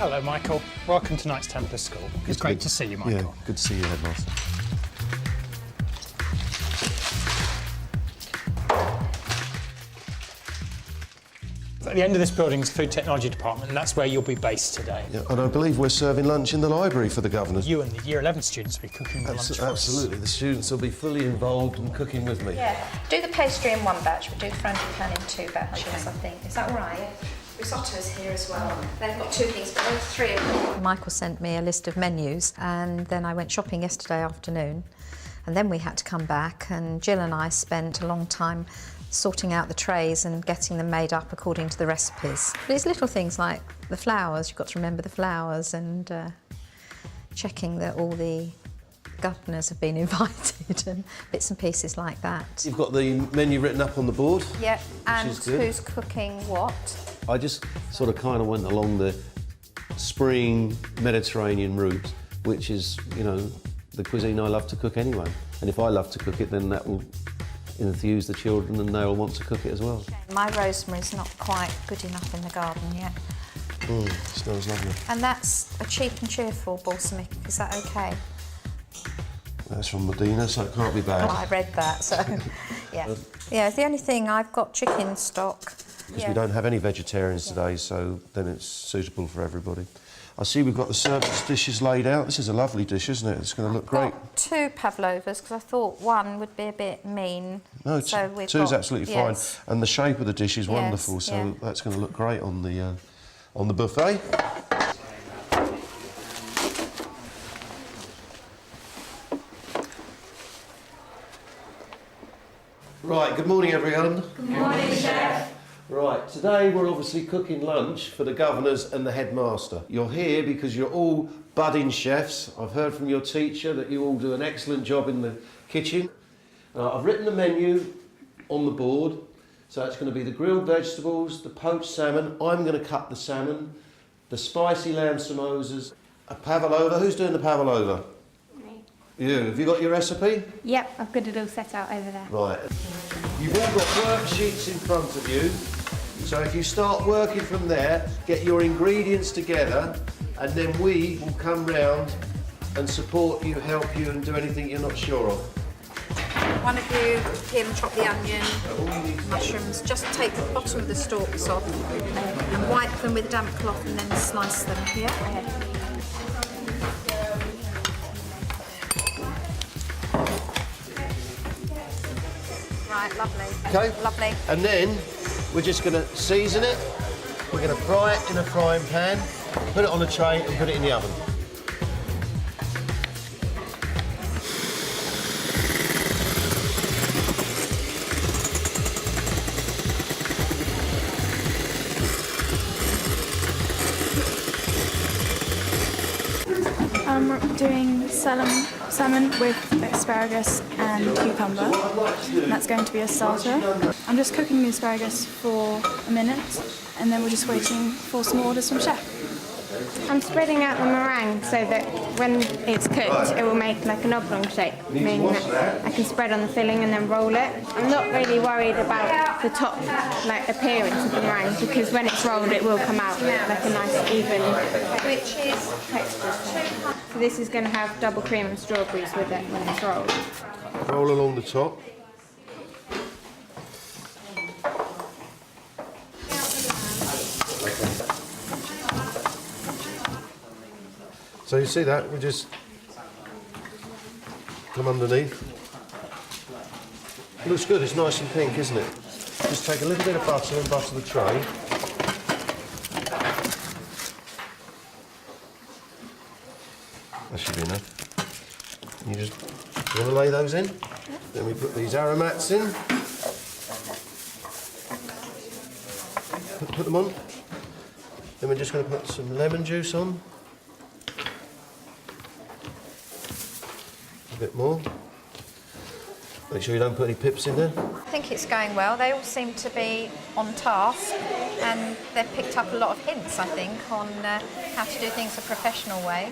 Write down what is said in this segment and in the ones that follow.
Hello, Michael. Welcome to Knights Templar School. It's great to see you, Michael. Yeah, good to see you, Headmaster. At the end of this building is the Food Technology Department, and that's where you'll be based today. Yeah, and I believe we're serving lunch in the library for the governors. You and the Year 11 students will be cooking the lunch for us. Absolutely, the students will be fully involved in cooking with me. Yeah, do the pastry in one batch, but do the frangipane in two batches, I think. Is that all right? Risotto's here as well. They've got two things, but there's three of them. Michael sent me a list of menus, and then I went shopping yesterday afternoon, and then we had to come back, and Jill and I spent a long time sorting out the trays and getting them made up according to the recipes. There's little things like the flowers, you've got to remember the flowers, and checking that all the governors have been invited and bits and pieces like that. You've got the menu written up on the board. Yep, and who's cooking what? I just sort of kind of went along the spring Mediterranean route, which is, you know, the cuisine I love to cook anyway. And if I love to cook it, then that will enthuse the children and they'll want to cook it as well. My rosemary's not quite good enough in the garden yet. Smells lovely. And that's a cheap and cheerful balsamic, is that okay? That's from Medina, so it can't be bad. Oh, I read that, so yeah. Yeah, the only thing, I've got chicken stock. Because we don't have any vegetarians today, so then it's suitable for everybody. I see we've got the service dishes laid out. This is a lovely dish, isn't it? It's going to look great. Got two pavlovas, because I thought one would be a bit mean. No, so two's absolutely fine. Yes. And the shape of the dish is wonderful, so that's going to look great on the buffet. Right, good morning everyone. Good morning, Chef. Right, today we're obviously cooking lunch for the governors and the headmaster. You're here because you're all budding chefs. I've heard from your teacher that you all do an excellent job in the kitchen. I've written the menu on the board. So it's going to be the grilled vegetables, the poached salmon. I'm going to cut the salmon, the spicy lamb samosas, a pavlova. Who's doing the pavlova? Me. You. Have you got your recipe? Yep, I've got it all set out over there. Right. You've all got worksheets in front of you. So if you start working from there, get your ingredients together, and then we will come round and support you, help you, and do anything you're not sure of. One of you peel and chop the onion, mushrooms. Just take the bottom of the stalks off and wipe them with a damp cloth and then slice them. Yeah. Right, lovely. Okay. Lovely. And then we're just going to season it. We're going to fry it in a frying pan, put it on a tray and put it in the oven. I'm doing salmon with asparagus and cucumber. And that's going to be a starter. I'm just cooking the asparagus for a minute and then we're just waiting for some orders from Chef. I'm spreading out the meringue so that when it's cooked it will make like an oblong shape, meaning that I can spread on the filling and then roll it. I'm not really worried about the top appearance of the meringue because when it's rolled it will come out like a nice even texture. So this is going to have double cream and strawberries with it when it's rolled. Roll along the top. So you see that? We just come underneath. It looks good, it's nice and pink, isn't it? Just take a little bit of butter and butter the tray. That should be enough. You want to lay those in? Then we put these aromats in. Put them on. Then we're just going to put some lemon juice on. A bit more. Make sure you don't put any pips in there. I think it's going well. They all seem to be on task and they've picked up a lot of hints, I think, on how to do things a professional way.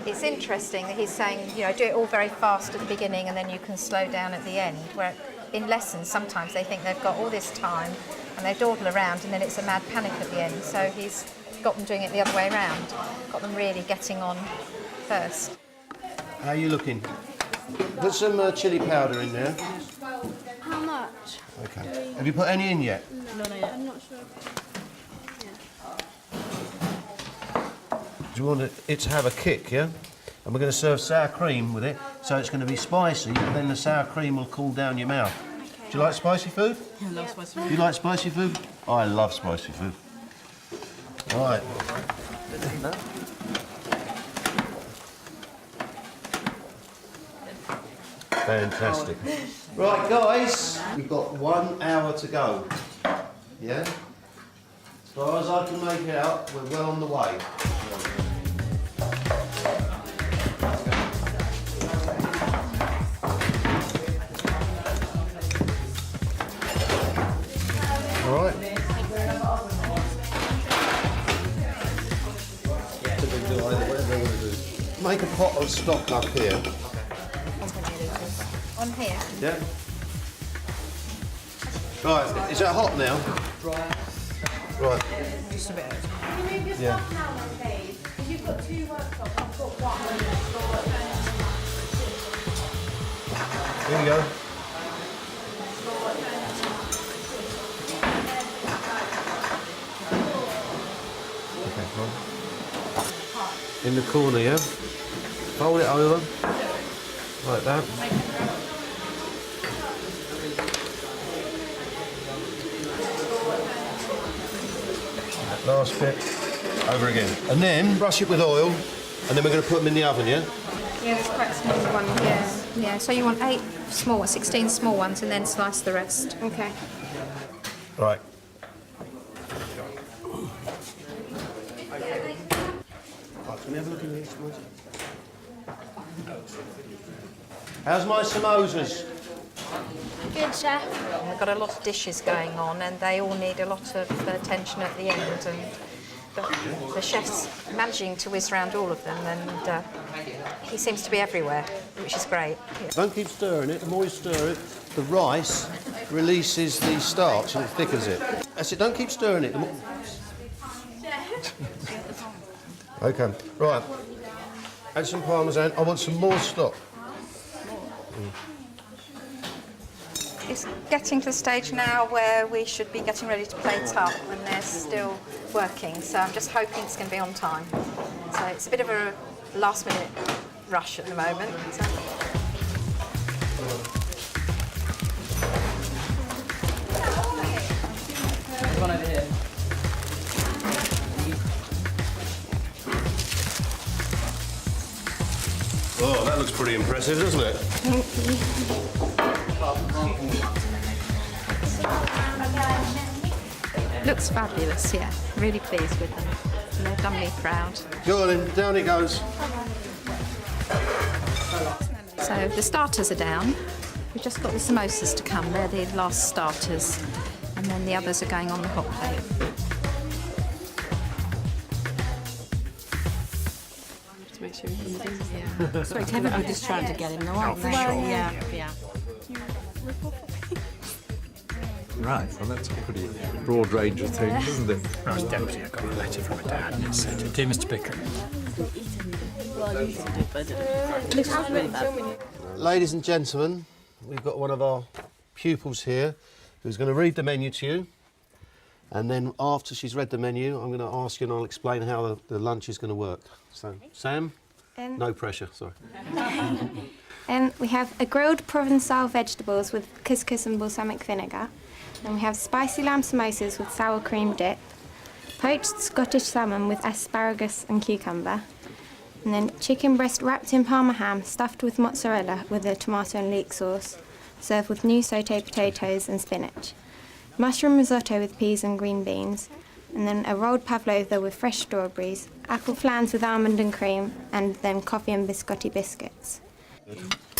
It's interesting that he's saying, you know, do it all very fast at the beginning and then you can slow down at the end, where in lessons sometimes they think they've got all this time and they dawdle around and then it's a mad panic at the end. So he's got them doing it the other way around. Got them really getting on first. How are you looking? Put some chilli powder in there. How much? Okay. Have you put any in yet? No, not yet. I'm not sure. Do you want it to have a kick, yeah? And we're going to serve sour cream with it, so it's going to be spicy, but then the sour cream will cool down your mouth. Do you like spicy food? I love spicy food. Do you like spicy food? I love spicy food. Right. Fantastic. Right, guys, we've got 1 hour to go. Yeah? As far as I can make out, we're well on the way. All right. Make a pot of stock up here. On here. Yeah. Right, is that hot now? Right. Just a bit. Yeah. Here we go. Okay, fine. In the corner, yeah? Fold it over. Like that. That last bit. Over again. And then brush it with oil, and then we're going to put them in the oven, yeah? Yeah, it's quite a small one. Yeah. So you want 8 small ones, 16 small ones, and then slice the rest. Okay. Right. Can we have a look in these ones? How's my samosas? Good, chef. We've got a lot of dishes going on, and they all need a lot of attention at the end. And the chef's managing to whiz around all of them, and he seems to be everywhere, which is great. Yeah. Don't keep stirring it. The more you stir it, the rice releases the starch and it thickens it. That's it. Don't keep stirring it. The more... Okay. Right. Add some parmesan. I want some more stock. It's getting to the stage now where we should be getting ready to plate up, and they're still working, so I'm just hoping it's going to be on time. So it's a bit of a last-minute rush at the moment. So. One over here. Oh, that looks pretty impressive, doesn't it? Looks fabulous, yeah. Really pleased with them. And they've done me proud. Go on then, down it goes. So the starters are down. We've just got the samosas to come. They're the last starters. And then the others are going on the hot plate. To make sure he's in. Yeah. So I'm just trying to get him the right thing. Yeah. Right, well that's a pretty broad range of things, isn't it? When I was deputy, I got a letter from a dad, and it said, "Dear Mr. Bicker." Ladies and gentlemen, we've got one of our pupils here who's going to read the menu to you. And then after she's read the menu, I'm going to ask you and I'll explain how the lunch is going to work. So, Sam? No pressure, sorry. We have a grilled Provençal vegetables with couscous and balsamic vinegar. Then we have spicy lamb samosas with sour cream dip. Poached Scottish salmon with asparagus and cucumber. And then chicken breast wrapped in Parma ham, stuffed with mozzarella with a tomato and leek sauce. Served with new sauté potatoes and spinach. Mushroom risotto with peas and green beans. And then a rolled pavlova with fresh strawberries. Apple flans with almond and cream. And then coffee and biscotti biscuits.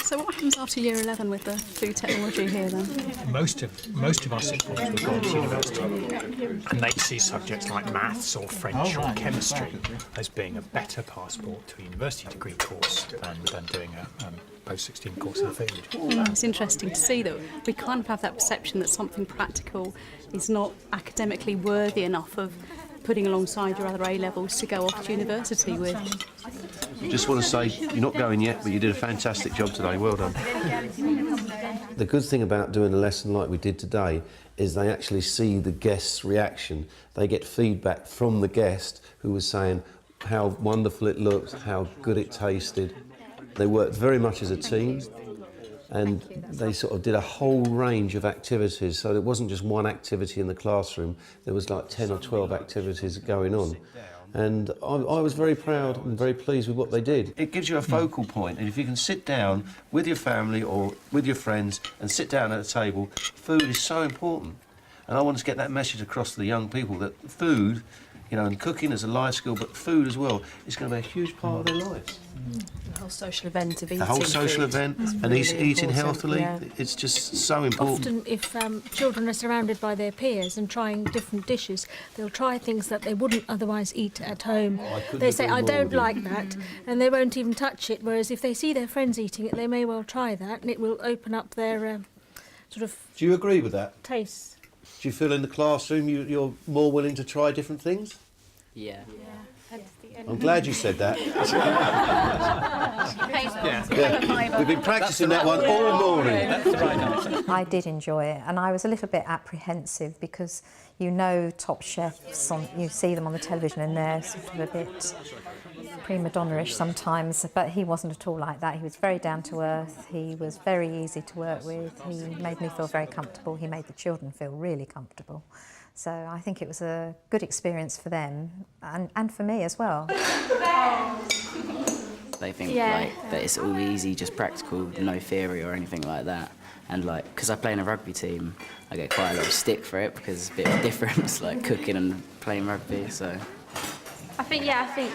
So what happens after year 11 with the food technology here then? Most of our sixth formers will go to university, and they see subjects like maths or French or chemistry as being a better passport to a university degree course than doing a post-16 course in food. It's interesting to see that we kind of have that perception that something practical is not academically worthy enough of putting alongside your other A-levels to go off to university with. Just want to say, you're not going yet, but you did a fantastic job today. Well done. The good thing about doing a lesson like we did today is they actually see the guest's reaction. They get feedback from the guest who was saying how wonderful it looked, how good it tasted. They worked very much as a team, and they sort of did a whole range of activities. So it wasn't just one activity in the classroom, there was like 10 or 12 activities going on. And I was very proud and very pleased with what they did. It gives you a focal point, and if you can sit down with your family or with your friends and sit down at a table, food is so important. And I want to get that message across to the young people that food, you know, and cooking is a life skill, but food as well is going to be a huge part of their lives. The whole social event of eating. The whole social event and really eating important, healthily, yeah. it's just so important. Often if children are surrounded by their peers and trying different dishes, they'll try things that they wouldn't otherwise eat at home. They say, I don't like that, and they won't even touch it, whereas if they see their friends eating it, they may well try that, and it will open up their sort of Do you agree with that? tastes. Do you feel in the classroom you're more willing to try different things? Yeah. I'm glad you said that. Yeah. We've been practicing that one all morning. I did enjoy it, and I was a little bit apprehensive because you know top chefs, you see them on the television and they're sort of a bit prima donna-ish sometimes, but he wasn't at all like that. He was very down to earth, he was very easy to work with, he made me feel very comfortable, he made the children feel really comfortable. So I think it was a good experience for them and for me as well. They think like that it's all easy, just practical, no theory or anything like that. And like, because I play in a rugby team, I get quite a lot of stick for it because it's a bit of a difference, like cooking and playing rugby. So I think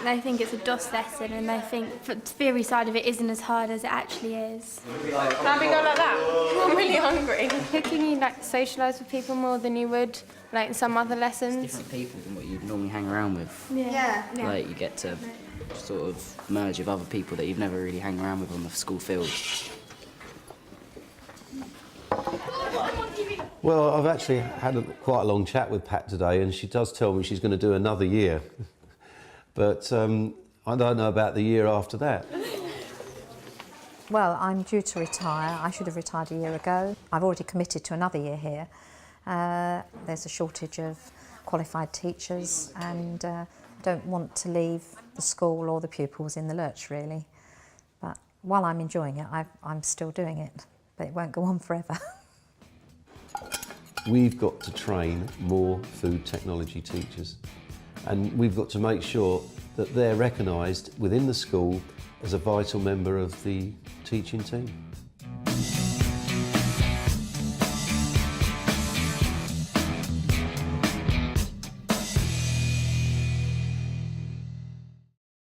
they think it's a DOS lesson, and they think the theory side of it isn't as hard as it actually is. Can we go like that? I'm really hungry. Cooking, you like socialise with people more than you would like in some other lessons. different people than what you normally hang around with. Yeah. Like you get to sort of merge with other people that you've never really hang around with on the school field. Well, I've actually had quite a long chat with Pat today, and she does tell me she's going to do another year. But I don't know about the year after that. Well, I'm due to retire. I should have retired a year ago. I've already committed to another year here. There's a shortage of qualified teachers, and don't want to leave the school or the pupils in the lurch, really. But while I'm enjoying it, I'm still doing it, but it won't go on forever. We've got to train more food technology teachers, and we've got to make sure that they're recognised within the school as a vital member of the teaching team.